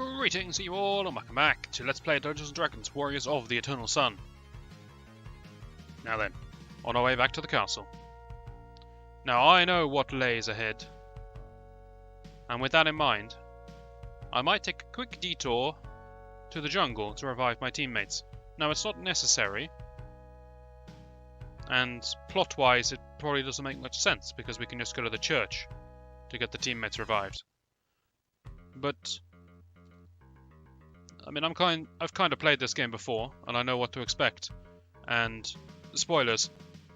Greetings to you all, and welcome back to Let's Play Dungeons & Dragons Warriors of the Eternal Sun. Now then, on our way back to the castle. Now I know what lays ahead, and with that in mind, I might take a quick detour to the jungle to revive my teammates. Now it's not necessary, and plot-wise it probably doesn't make much sense, because we can just go to the church to get the teammates revived. But I mean, I've kind of played this game before, and I know what to expect. And, spoilers,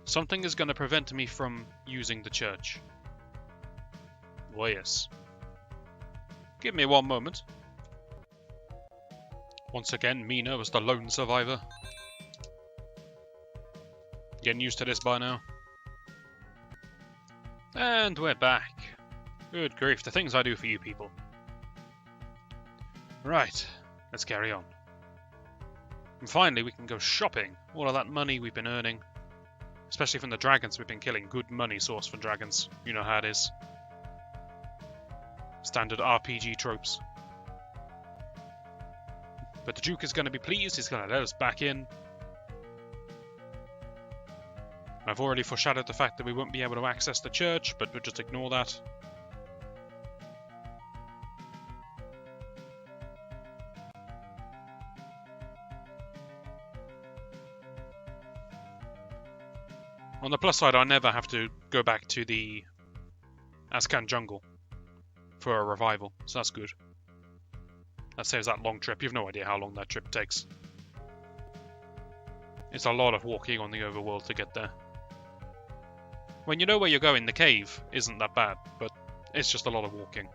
something is going to prevent me from using the church. Oh yes. Give me one moment. Once again, Mina was the lone survivor. Getting used to this by now. And we're back. Good grief, the things I do for you people. Right. Let's carry on. And finally, we can go shopping. All of that money we've been earning, especially from the dragons we've been killing. Good money source for dragons. You know how it is. Standard RPG tropes. But the Duke is going to be pleased. He's going to let us back in. I've already foreshadowed the fact that we won't be able to access the church, but we'll just ignore that. On the plus side, I never have to go back to the Azcan jungle for a revival, so that's good. That saves that long trip. You have no idea how long that trip takes. It's a lot of walking on the overworld to get there. When you know where you're going, the cave isn't that bad, but it's just a lot of walking.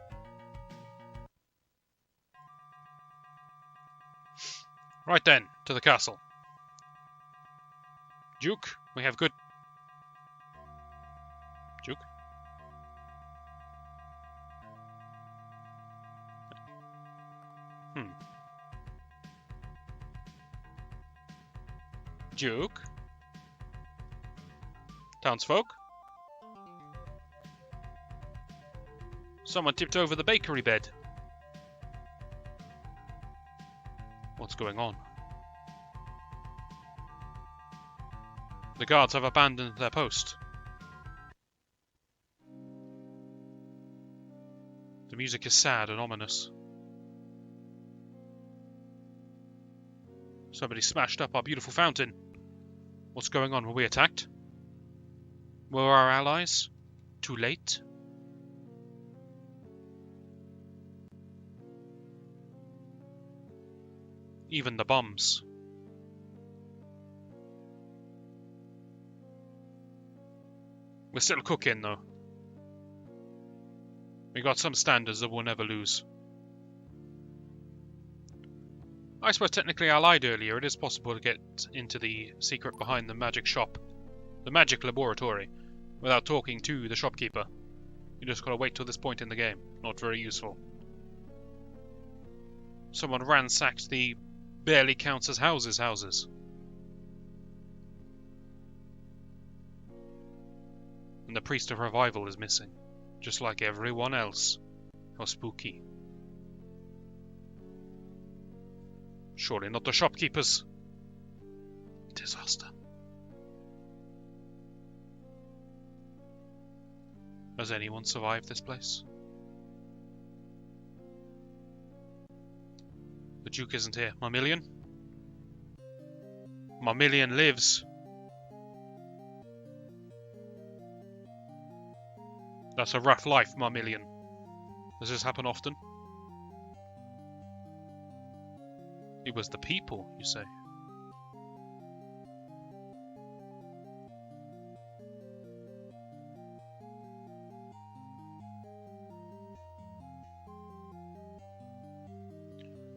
Right then, to the castle. Duke, we have good... Duke? Duke? Townsfolk? Someone tipped over the bakery bed. What's going on? The guards have abandoned their post. The music is sad and ominous. Somebody smashed up our beautiful fountain. What's going on? Were we attacked? Were our allies too late? Even the bombs. We're still cooking though. We got some standards that we'll never lose. I suppose technically I lied earlier. It is possible to get into the secret behind the magic shop, the magic laboratory, without talking to the shopkeeper. You just gotta wait till this point in the game. Not very useful. Someone ransacked the barely counts as houses. And the priest of revival is missing. Just like everyone else. How spooky. Surely not the shopkeepers. Disaster. Has anyone survived this place? The Duke isn't here. Marmillion? Marmillion lives. That's a rough life, Marmillion. Does this happen often? It was the people, you say?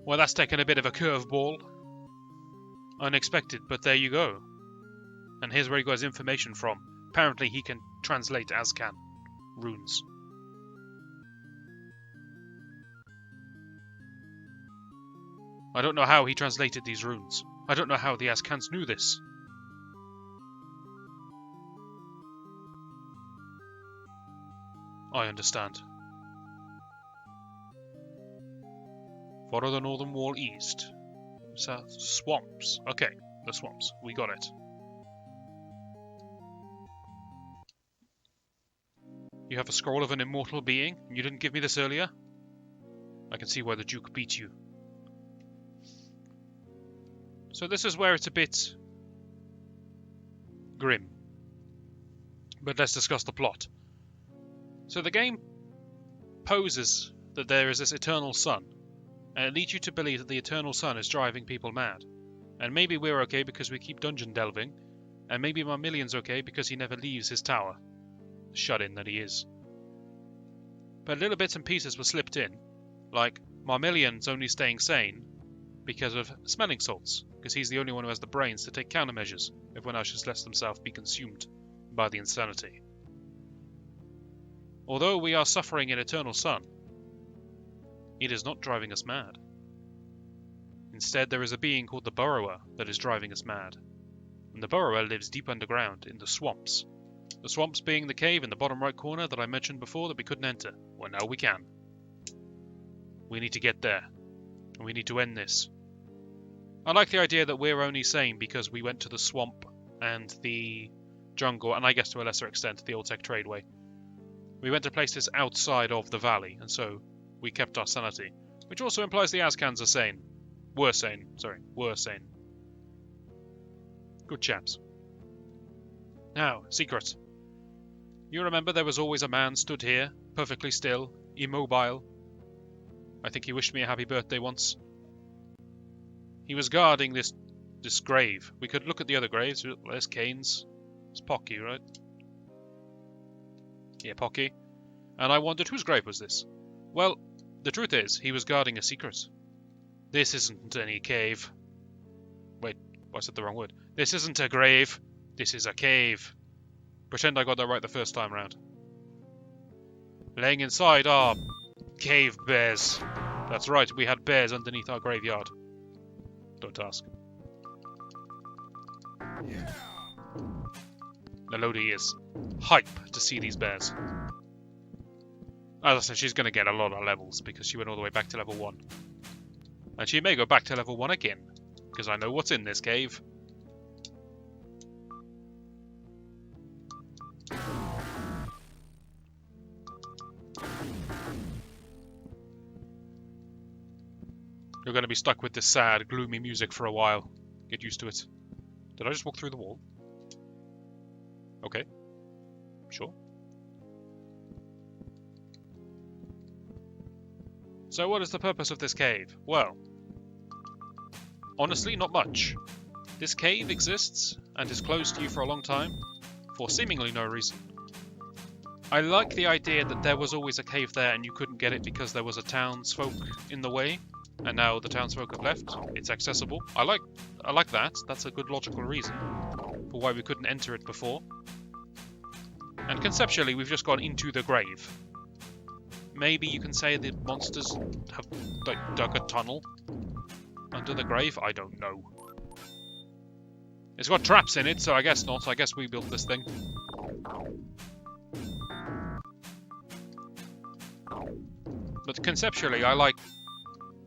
Well, that's taken a bit of a curveball. Unexpected, but there you go. And here's where he got his information from. Apparently he can translate Azcan runes. I don't know how he translated these runes. I don't know how the Azcans knew this. I understand. Follow the northern wall east. South swamps. Okay, the swamps. We got it. You have a scroll of an immortal being? You didn't give me this earlier? I can see why the Duke beat you. So this is where it's a bit grim. But let's discuss the plot. So the game poses that there is this eternal sun, and it leads you to believe that the eternal sun is driving people mad. And maybe we're okay because we keep dungeon delving, and maybe Marmillion's okay because he never leaves his tower. Shut-in that he is. But little bits and pieces were slipped in, like Marmillion's only staying sane because of smelling salts, because he's the only one who has the brains to take countermeasures. Everyone else just lets themselves be consumed by the insanity. Although we are suffering an eternal sun, it is not driving us mad. Instead, there is a being called the Burrower that is driving us mad. And the Burrower lives deep underground in the swamps. The swamps being the cave in the bottom right corner that I mentioned before that we couldn't enter. Well, now we can. We need to get there. And we need to end this. I like the idea that we're only sane because we went to the swamp and the jungle, and I guess to a lesser extent the Old Tech Tradeway. We went to places outside of the valley, and so we kept our sanity. Which also implies the Azkans are sane. Were sane. Good chaps. Now, secret. You remember there was always a man stood here, perfectly still, immobile. I think he wished me a happy birthday once. He was guarding this grave. We could look at the other graves. There's Kane's. It's Pocky, right? Yeah, Pocky. And I wondered whose grave was this? Well, the truth is, he was guarding a secret. This isn't any cave. Wait, I said the wrong word. This isn't a grave. This is a cave. Pretend I got that right the first time round. Laying inside are cave bears. That's right, we had bears underneath our graveyard. Don't ask. Yeah. Elodie is hype to see these bears. As I said, she's going to get a lot of levels because she went all the way back to level 1. And she may go back to level 1 again, because I know what's in this cave. You're going to be stuck with this sad, gloomy music for a while. Get used to it. Did I just walk through the wall? Okay. Sure. So what is the purpose of this cave? Well, honestly, not much. This cave exists and is closed to you for a long time, for seemingly no reason. I like the idea that there was always a cave there and you couldn't get it because there was a townsfolk in the way, and now the townsfolk have left. It's accessible. I like that. That's a good logical reason for why we couldn't enter it before. And conceptually, we've just gone into the grave. Maybe you can say the monsters have dug a tunnel under the grave? I don't know. It's got traps in it, so I guess not. I guess we built this thing. But conceptually, I like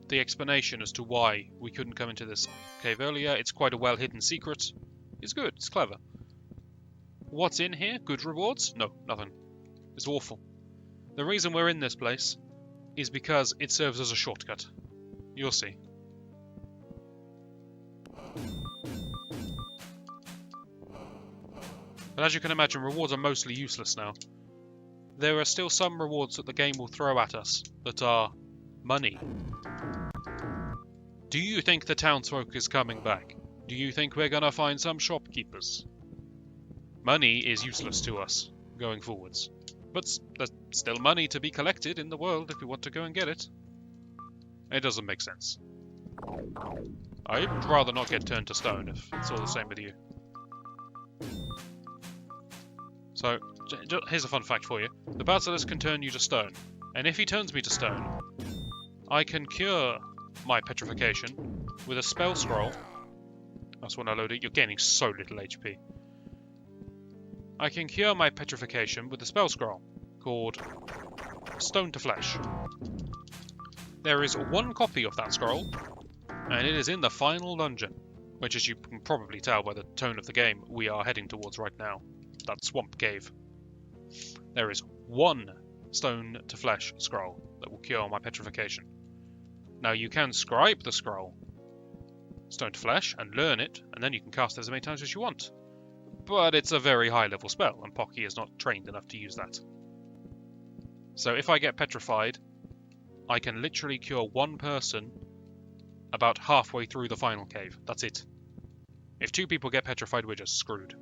the explanation as to why we couldn't come into this cave earlier. It's quite a well-hidden secret. It's good. It's clever. What's in here? Good rewards? No, nothing. It's awful. The reason we're in this place is because it serves as a shortcut. You'll see. But as you can imagine, rewards are mostly useless now. There are still some rewards that the game will throw at us that are money. Do you think the townsfolk is coming back? Do you think we're gonna find some shopkeepers? Money is useless to us going forwards. But there's still money to be collected in the world if we want to go and get it. It doesn't make sense. I'd rather not get turned to stone if it's all the same with you. So, here's a fun fact for you. The Basilisk can turn you to stone. And if he turns me to stone, I can cure my petrification with a spell scroll. That's when I load it. You're gaining so little HP. I can cure my petrification with a spell scroll called Stone to Flesh. There is one copy of that scroll, and it is in the final dungeon, which, as you can probably tell by the tone of the game, we are heading towards right now. That swamp cave. There is one stone to flesh scroll that will cure my petrification. Now you can scribe the scroll, stone to flesh, and learn it, and then you can cast it as many times as you want. But it's a very high level spell, and Pocky is not trained enough to use that. So if I get petrified, I can literally cure one person about halfway through the final cave. That's it. If two people get petrified, we're just screwed.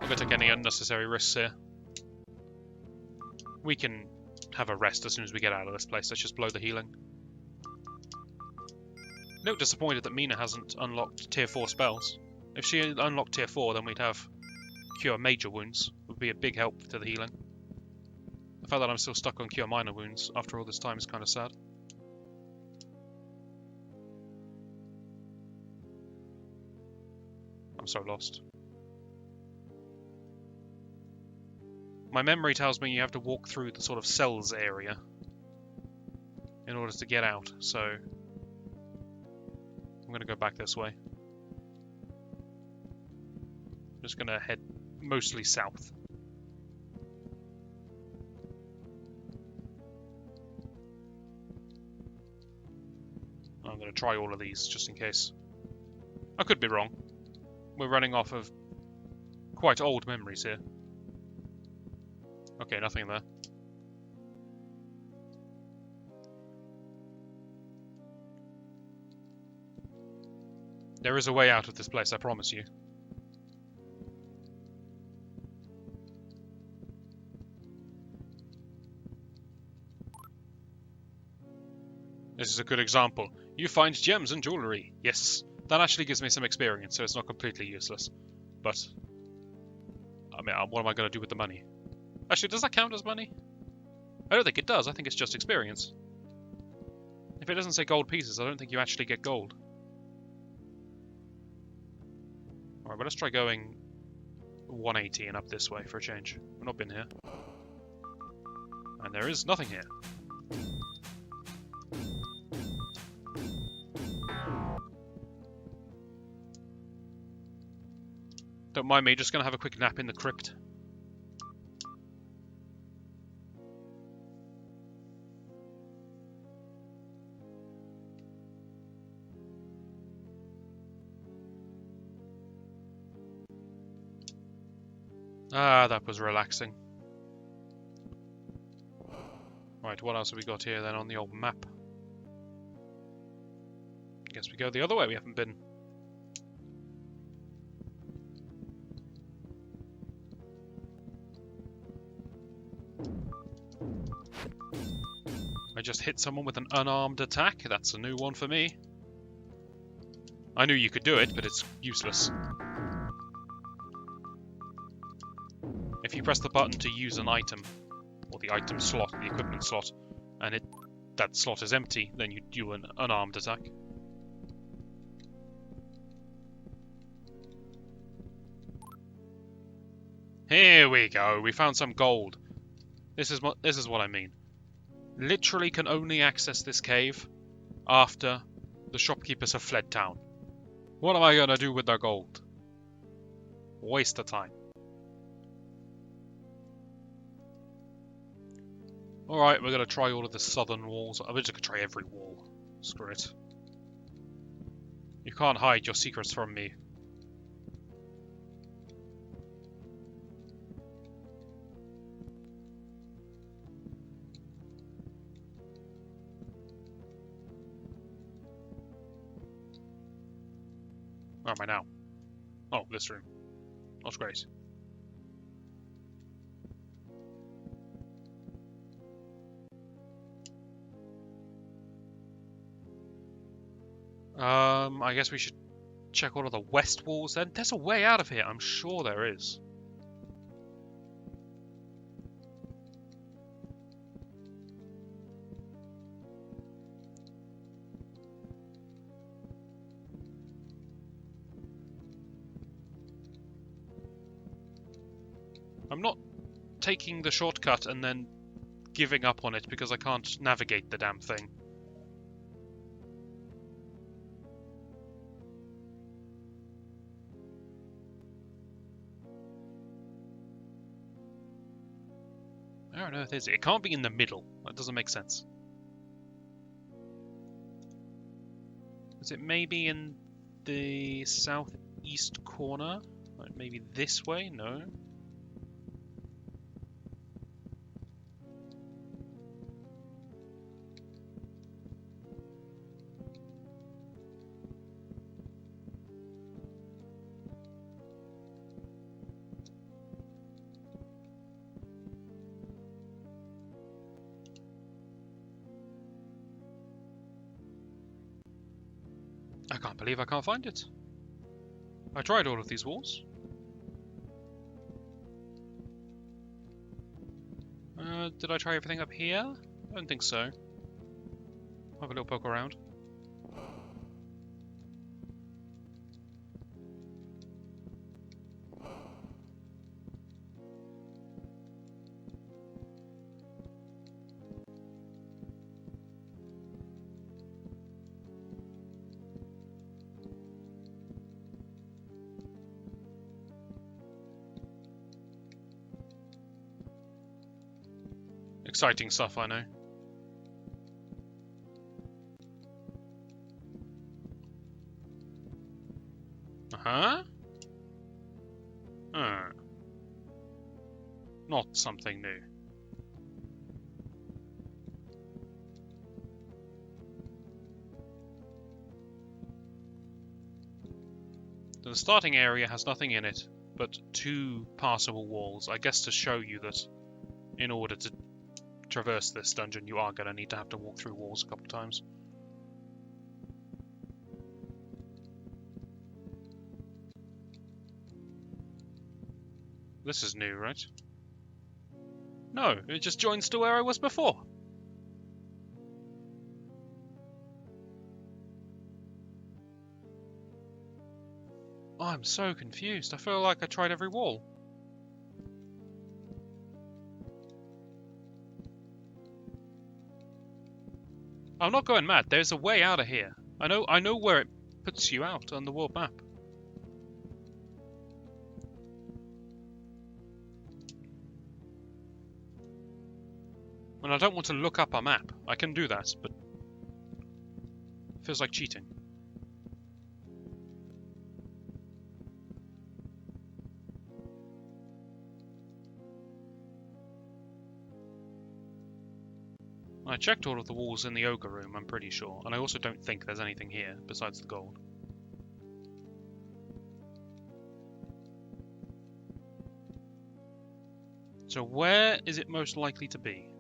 I'm going to take any unnecessary risks here. We can have a rest as soon as we get out of this place. Let's just blow the healing. A little disappointed that Mina hasn't unlocked tier 4 spells. If she unlocked tier 4, then we'd have cure major wounds. It would be a big help to the healing. The fact that I'm still stuck on cure minor wounds after all this time is kind of sad. I'm so lost. My memory tells me you have to walk through the sort of cells area in order to get out, so I'm going to go back this way. I'm just going to head mostly south. I'm going to try all of these just in case. I could be wrong. We're running off of quite old memories here. Okay, nothing there. There is a way out of this place, I promise you. This is a good example. You find gems and jewellery. Yes, that actually gives me some experience, so it's not completely useless. But, I mean, what am I going to do with the money? Actually, does that count as money? I don't think it does. I think it's just experience. If it doesn't say gold pieces, I don't think you actually get gold. Alright, well, let's try going 180 and up this way for a change. We've not been here. And there is nothing here. Don't mind me, just going to have a quick nap in the crypt. Ah, that was relaxing. Right, what else have we got here then on the old map? I guess we go the other way, we haven't been. I just hit someone with an unarmed attack. That's a new one for me. I knew you could do it, but it's useless. If you press the button to use an item, or the item slot, the equipment slot, and that slot is empty, then you do an unarmed attack. Here we go. We found some gold. This is what I mean. Literally can only access this cave after the shopkeepers have fled town. What am I going to do with their gold? Waste of time. Alright, we're going to try all of the southern walls. I'm just going to try every wall. Screw it. You can't hide your secrets from me. Where am I now? Oh, this room. That's great. I guess we should check all of the west walls then. There's a way out of here, I'm sure there is. I'm not taking the shortcut and then giving up on it because I can't navigate the damn thing. Where on earth is it? It can't be in the middle. That doesn't make sense. Is it maybe in the southeast corner? Like maybe this way? No. I can't believe I can't find it. I tried all of these walls. Did I try everything up here? I don't think so. Have a little poke around. Exciting stuff, I know. Uh-huh. Not something new. The starting area has nothing in it but 2 passable walls, I guess to show you that in order to traverse this dungeon you are going to need to have to walk through walls a couple of times. This is new, right? No, it just joins to where I was before. Oh, I'm so confused. I feel like I tried every wall. I'm not going mad. There's a way out of here. I know where it puts you out on the world map. And I don't want to look up a map. I can do that, but it feels like cheating. I checked all of the walls in the ogre room, I'm pretty sure, and I also don't think there's anything here besides the gold. So where is it most likely to be?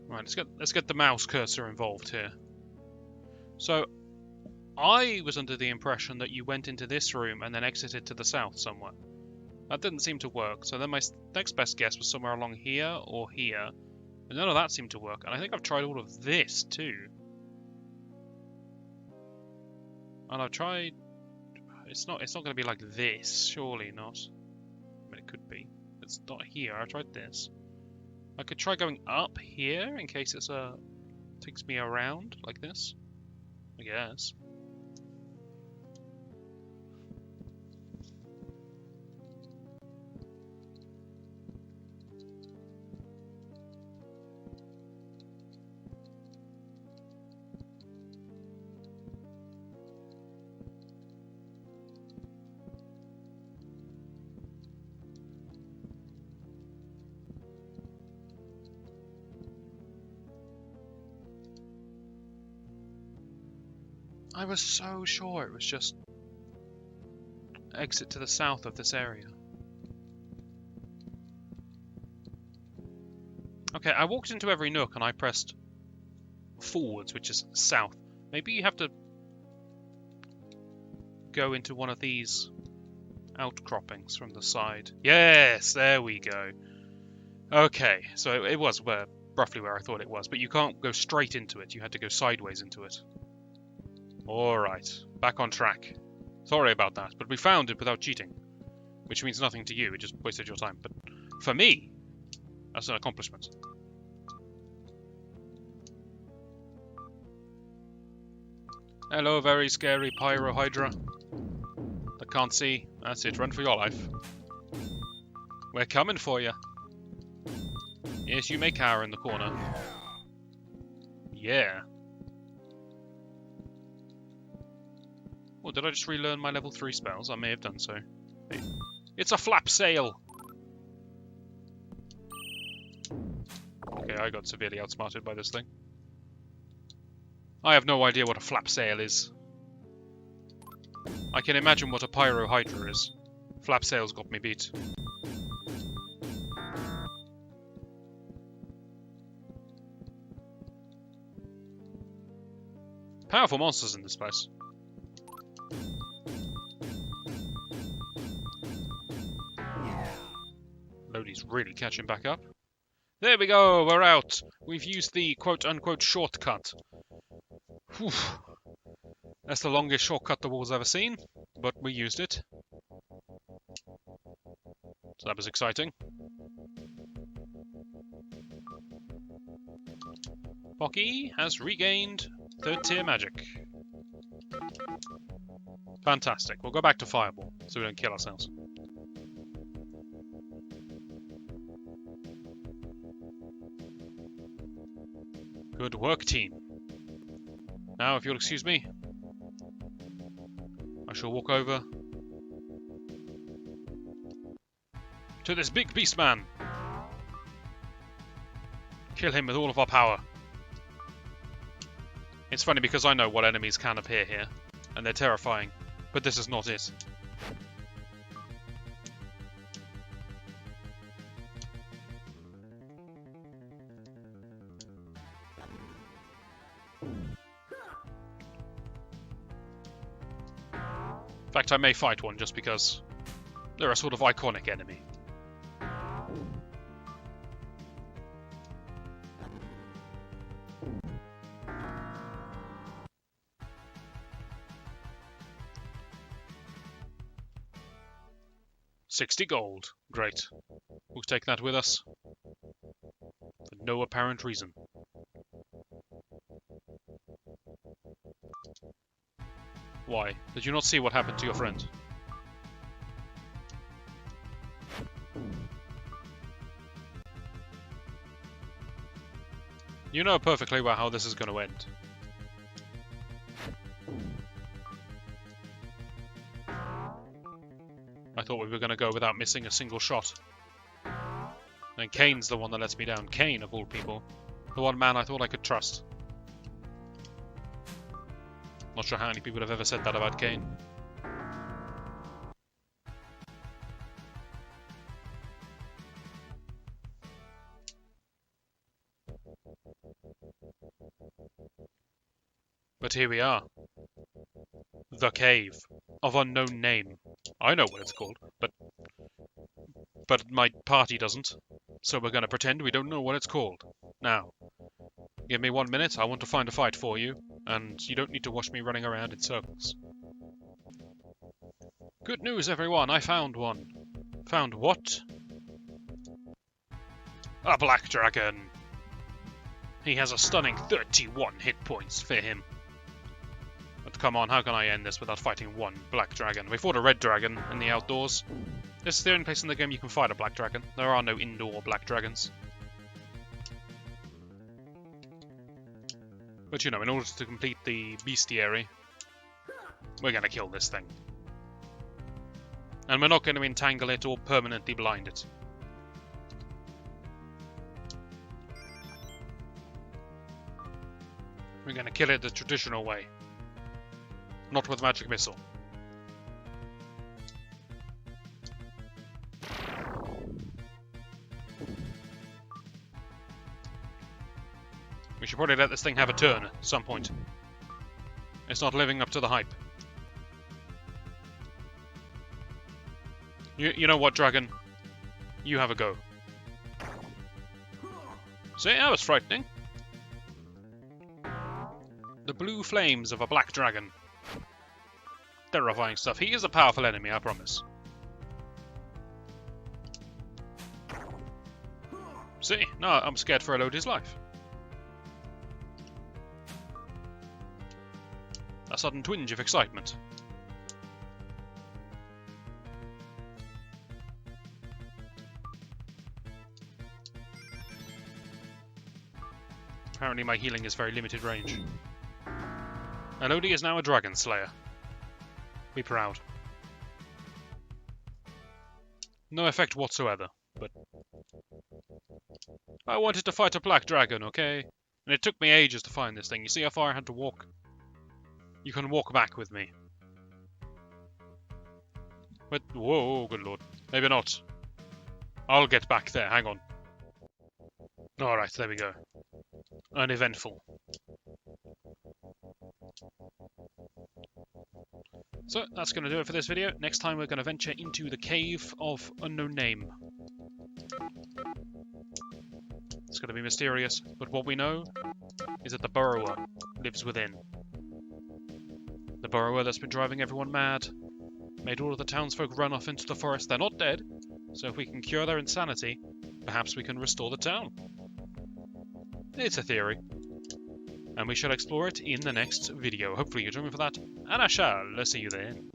Right, let's get the mouse cursor involved here. So I was under the impression that you went into this room and then exited to the south somewhere. That didn't seem to work, so then my next best guess was somewhere along here or here. But none of that seemed to work, and I think I've tried all of this too. And I've tried... It's not going to be like this, surely not. I mean, it could be. It's not here, I tried this. I could try going up here in case it's takes me around like this, I guess. I was so sure it was just exit to the south of this area. Okay, I walked into every nook and I pressed forwards, which is south. Maybe you have to go into one of these outcroppings from the side. Yes, there we go. Okay, so it was roughly where I thought it was, but you can't go straight into it. You had to go sideways into it. Alright, back on track. Sorry about that, but we found it without cheating. Which means nothing to you, it just wasted your time. But for me, that's an accomplishment. Hello, very scary Pyro Hydra. That can't see. That's it, run for your life. We're coming for you. Yes, you may cower in the corner. Yeah. Oh, did I just relearn my level 3 spells? I may have done so. Hey. It's a flap sail! Okay, I got severely outsmarted by this thing. I have no idea what a flap sail is. I can imagine what a Pyro Hydra is. Flap sails got me beat. Powerful monsters in this place. Lodi's really catching back up. There we go, we're out. We've used the quote-unquote shortcut. Whew. That's the longest shortcut the war's ever seen, but we used it. So that was exciting. Pocky has regained 3rd tier magic. Fantastic. We'll go back to Fireball, so we don't kill ourselves. Good work, team. Now, if you'll excuse me, I shall walk over to this big beast man. Kill him with all of our power. It's funny because I know what enemies can appear here, and they're terrifying, but this is not it. In fact, I may fight one just because they're a sort of iconic enemy. $60 gold. Great. We'll take that with us. For no apparent reason. Why? Did you not see what happened to your friend? You know perfectly well how this is going to end. I thought we were going to go without missing a single shot. And Kane's the one that lets me down. Kane, of all people. The one man I thought I could trust. Not sure how many people have ever said that about Kane. But here we are. The Cave of Unknown Name. I know what it's called, but my party doesn't. So we're going to pretend we don't know what it's called. Now, give me 1 minute, I want to find a fight for you, and you don't need to watch me running around in circles. Good news, everyone, I found one. Found what? A black dragon. He has a stunning 31 hit points for him. But come on, how can I end this without fighting one black dragon? We fought a red dragon in the outdoors. This is the only place in the game you can fight a black dragon. There are no indoor black dragons. But you know, in order to complete the bestiary, we're going to kill this thing. And we're not going to entangle it or permanently blind it. We're going to kill it the traditional way. Not with magic missile. We should probably let this thing have a turn at some point. It's not living up to the hype. You know what, dragon? You have a go. See, that was frightening. The blue flames of a black dragon. terrifying stuff. He is a powerful enemy, I promise. See? No, I'm scared for Elodie's life. A sudden twinge of excitement. Apparently my healing is very limited range. Elodie is now a dragon slayer. Be proud. No effect whatsoever, but... I wanted to fight a black dragon, okay? And it took me ages to find this thing. You see how far I had to walk? You can walk back with me. But, whoa, good lord. Maybe not. I'll get back there, hang on. Alright, there we go. Uneventful. So, that's going to do it for this video. Next time we're going to venture into the Cave of Unknown Name. It's going to be mysterious, but what we know is that the Burrower lives within. The Burrower that's been driving everyone mad, made all of the townsfolk run off into the forest. They're not dead, so if we can cure their insanity, perhaps we can restore the town. It's a theory, and we shall explore it in the next video. Hopefully you join me for that, and I shall see you then.